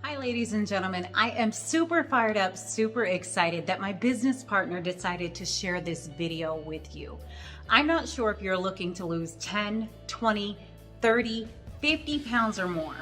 Hi, ladies and gentlemen. I am super fired up, super excited that my business partner decided to share this video with you. I'm not sure if you're looking to lose 10, 20, 30, 50 pounds or more.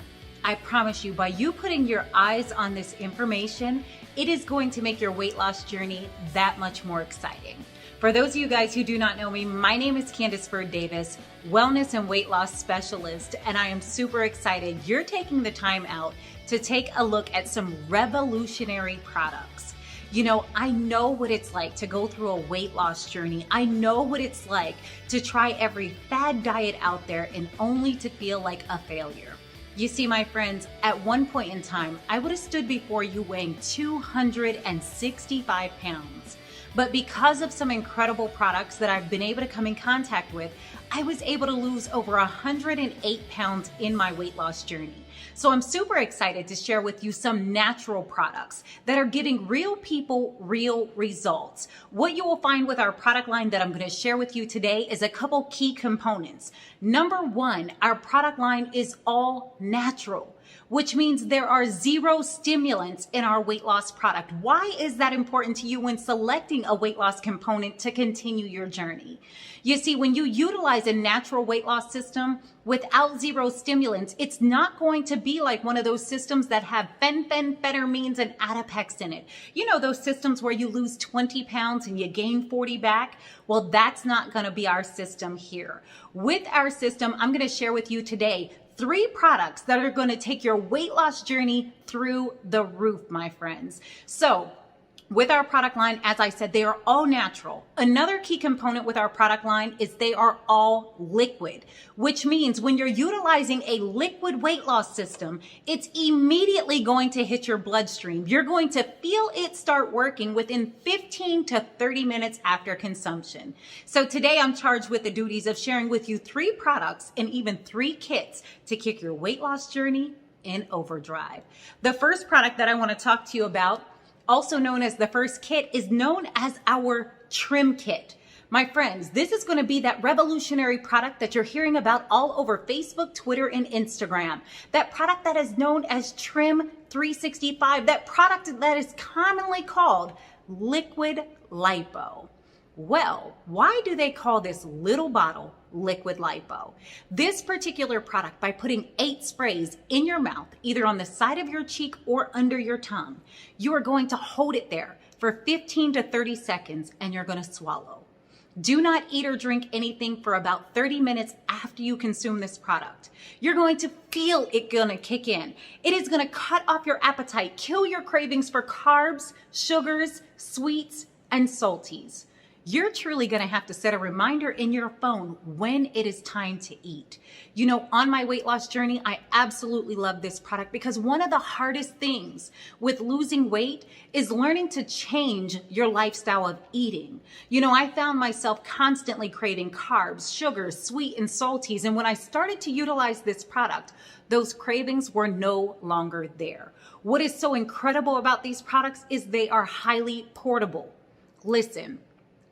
I promise you, by you putting your eyes on this information, it is going to make your weight loss journey that much more exciting. For those of you guys who do not know me, my name is Candace Bird Davis, wellness and weight loss specialist, and I am super excited you're taking the time out to take a look at some revolutionary products. You know, I know what it's like to go through a weight loss journey. I know what it's like to try every fad diet out there and only to feel like a failure. You see, my friends, at one point in time, I would have stood before you weighing 265 pounds. But because of some incredible products that I've been able to come in contact with, I was able to lose over 108 pounds in my weight loss journey. So I'm super excited to share with you some natural products that are giving real people real results. What you will find with our product line that I'm going to share with you today is a couple key components. Number one, our product line is all natural, which means there are zero stimulants in our weight loss product. Why is that important to you when selecting a weight loss component to continue your journey? You see, when you utilize a natural weight loss system without zero stimulants, it's not going to be like one of those systems that have phenphenphetamines and Adipex in it. You know, those systems where you lose 20 pounds and you gain 40 back? Well, that's not going to be our system here. With our system, I'm going to share with you today 3 products that are going to take your weight loss journey through the roof, my friends. So with our product line, as I said, they are all natural. Another key component with our product line is they are all liquid, which means when you're utilizing a liquid weight loss system, it's immediately going to hit your bloodstream. You're going to feel it start working within 15 to 30 minutes after consumption. So today I'm charged with the duties of sharing with you 3 products and even 3 kits to kick your weight loss journey in overdrive. The first product that I want to talk to you about, also known as the first kit, is known as our trim kit. My friends, this is going to be that revolutionary product that you're hearing about all over Facebook, Twitter, and Instagram. That product that is known as Trim 365, that product that is commonly called liquid lipo. Well, why do they call this little bottle liquid lipo? This particular product, by putting 8 sprays in your mouth, either on the side of your cheek or under your tongue, you are going to hold it there for 15 to 30 seconds and you're going to swallow. Do not eat or drink anything for about 30 minutes after you consume this product. You're going to feel it gonna kick in. It is gonna cut off your appetite, kill your cravings for carbs, sugars, sweets, and salties. You're truly going to have to set a reminder in your phone when it is time to eat. You know, on my weight loss journey, I absolutely love this product because one of the hardest things with losing weight is learning to change your lifestyle of eating. You know, I found myself constantly craving carbs, sugars, sweet and salties. And when I started to utilize this product, those cravings were no longer there. What is so incredible about these products is they are highly portable. Listen.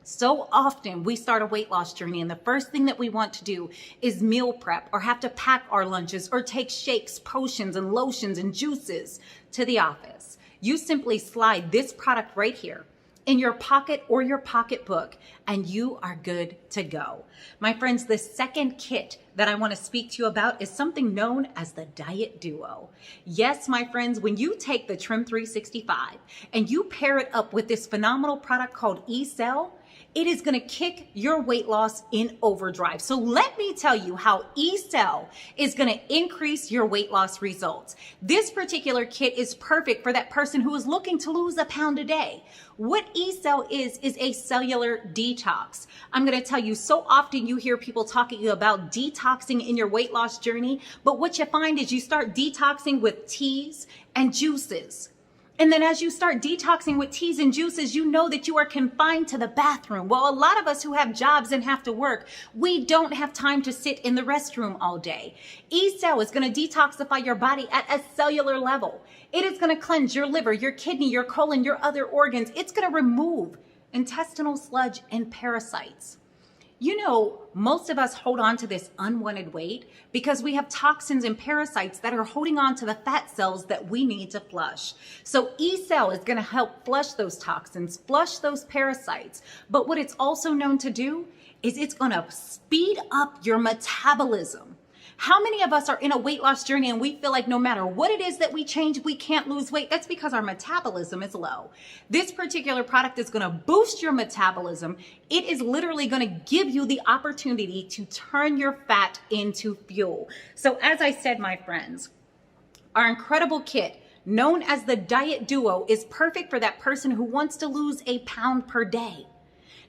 So often we start a weight loss journey and the first thing that we want to do is meal prep or have to pack our lunches or take shakes, potions, and lotions and juices to the office. You simply slide this product right here in your pocket or your pocketbook and you are good to go. My friends, the second kit that I want to speak to you about is something known as the Diet Duo. Yes, my friends, when you take the Trim 365 and you pair it up with this phenomenal product called E-Cell, it is going to kick your weight loss in overdrive. So let me tell you how E-Cell is going to increase your weight loss results. This particular kit is perfect for that person who is looking to lose a pound a day. What E-Cell is a cellular detox. I'm going to tell you, so often you hear people talking about detoxing in your weight loss journey, but what you find is you start detoxing with teas and juices. And then as you start detoxing with teas and juices, you know that you are confined to the bathroom. Well, a lot of us who have jobs and have to work, we don't have time to sit in the restroom all day. E-Cell is going to detoxify your body at a cellular level. It is going to cleanse your liver, your kidney, your colon, your other organs. It's going to remove intestinal sludge and parasites. You know, most of us hold on to this unwanted weight because we have toxins and parasites that are holding on to the fat cells that we need to flush. So E-Cell is going to help flush those toxins, flush those parasites. But what it's also known to do is it's going to speed up your metabolism. How many of us are in a weight loss journey and we feel like no matter what it is that we change, we can't lose weight? That's because our metabolism is low. This particular product is going to boost your metabolism. It is literally going to give you the opportunity to turn your fat into fuel. So as I said, my friends, our incredible kit, known as the Diet Duo, is perfect for that person who wants to lose a pound per day.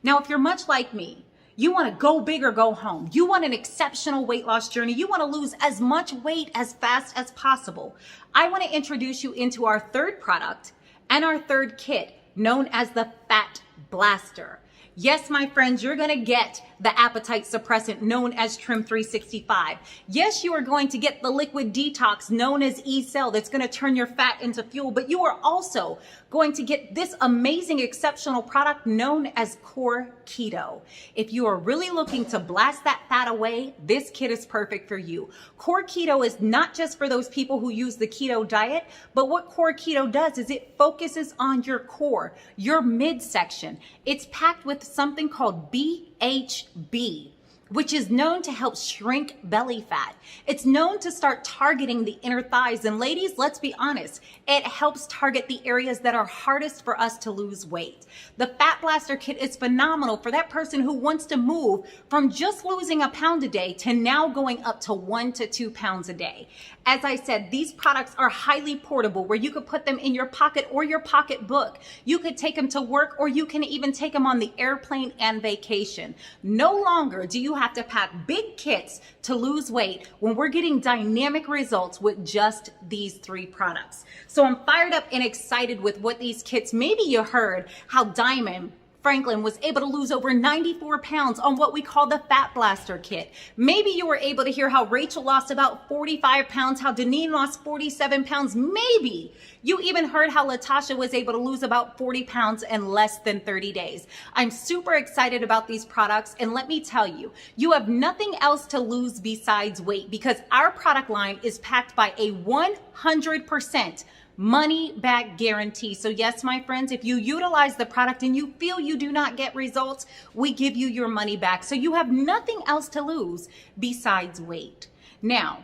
Now, if you're much like me, you want to go big or go home. You want an exceptional weight loss journey. You want to lose as much weight as fast as possible. I want to introduce you into our third product and our third kit, known as the Fat Blaster. Yes, my friends, you're going to get the appetite suppressant known as Trim 365. Yes, you are going to get the liquid detox known as E-Cell that's going to turn your fat into fuel, but you are also going to get this amazing, exceptional product known as Core Keto. If you are really looking to blast that fat away, this kit is perfect for you. Core Keto is not just for those people who use the keto diet, but what Core Keto does is it focuses on your core, your midsection. It's packed with something called BHB, which is known to help shrink belly fat. It's known to start targeting the inner thighs. And ladies, let's be honest, it helps target the areas that are hardest for us to lose weight. The Fat Blaster kit is phenomenal for that person who wants to move from just losing a pound a day to now going up to 1 to 2 pounds a day. As I said, these products are highly portable where you could put them in your pocket or your pocketbook. You could take them to work, or you can even take them on the airplane and vacation. No longer do you have to pack big kits to lose weight when we're getting dynamic results with just these 3 products. So I'm fired up and excited with what these kits, maybe you heard how Diamond Franklin was able to lose over 94 pounds on what we call the Fat Blaster kit. Maybe you were able to hear how Rachel lost about 45 pounds, how Deneen lost 47 pounds. Maybe you even heard how Latasha was able to lose about 40 pounds in less than 30 days. I'm super excited about these products, and let me tell you, you have nothing else to lose besides weight, because our product line is packed by a 100% money back guarantee. So yes, my friends, if you utilize the product and you feel you do not get results, we give you your money back. So you have nothing else to lose besides weight. Now,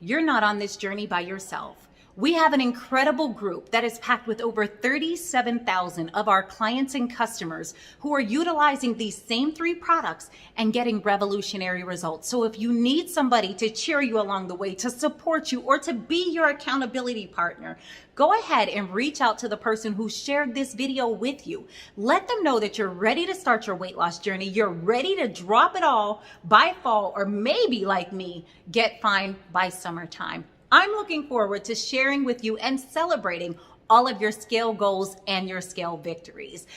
you're not on this journey by yourself. We have an incredible group that is packed with over 37,000 of our clients and customers who are utilizing these same 3 products and getting revolutionary results. So if you need somebody to cheer you along the way, to support you, or to be your accountability partner, go ahead and reach out to the person who shared this video with you. Let them know that you're ready to start your weight loss journey. You're ready to drop it all by fall, or maybe like me, get fine by summertime. I'm looking forward to sharing with you and celebrating all of your scale goals and your scale victories.